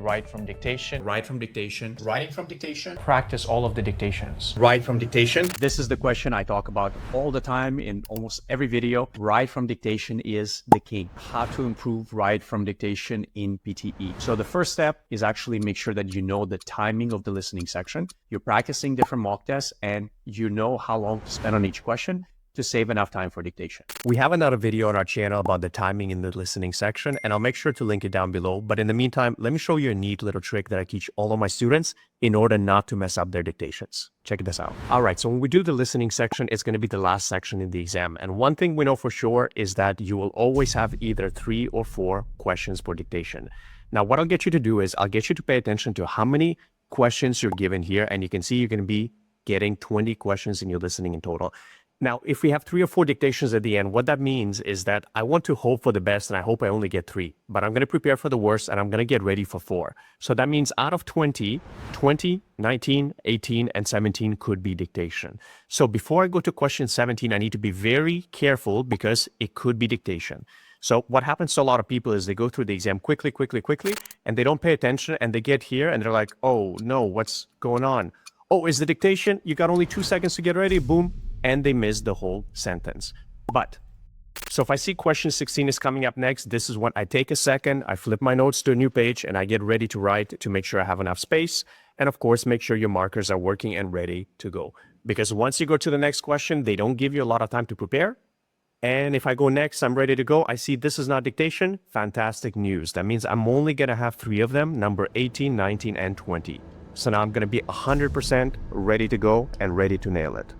Write from dictation. Write from dictation. Writing from dictation. Practice all of the dictations. Write from dictation. This is the question I talk about all the time in almost every video. Write from dictation is the key. How to improve write from dictation in PTE. So the first step is actually make sure that you know the timing of the listening section. You're practicing different mock tests and you know how long to spend on each question to save enough time for dictation. We have another video on our channel about the timing in the listening section, and I'll make sure to link it down below. But in the meantime, let me show you a neat little trick that I teach all of my students in order not to mess up their dictations. Check this out. All right, so when we do the listening section, it's going to be the last section in the exam. And one thing we know for sure is that you will always have either 3 or 4 questions for dictation. Now, what I'll get you to do is I'll get you to pay attention to how many questions you're given here. And you can see you're going to be getting 20 questions in your listening in total. Now, if we have 3 or 4 dictations at the end, what that means is that I want to hope for the best and I hope I only get 3, but I'm going to prepare for the worst and I'm going to get ready for 4. So that means out of 20, 19, 18, and 17 could be dictation. So before I go to question 17, I need to be very careful because it could be dictation. So what happens to a lot of people is they go through the exam quickly, and they don't pay attention and they get here and they're like, oh no, what's going on? Oh, is the dictation? You got only 2 seconds to get ready, boom. And they miss the whole sentence. So if I see question 16 is coming up next, this is when I take a second, I flip my notes to a new page and I get ready to write to make sure I have enough space. And of course, make sure your markers are working and ready to go. Because once you go to the next question, they don't give you a lot of time to prepare. And if I go next, I'm ready to go. I see this is not dictation. Fantastic news. That means I'm only going to have 3 of them, number 18, 19, and 20. So now I'm going to be 100% ready to go and ready to nail it.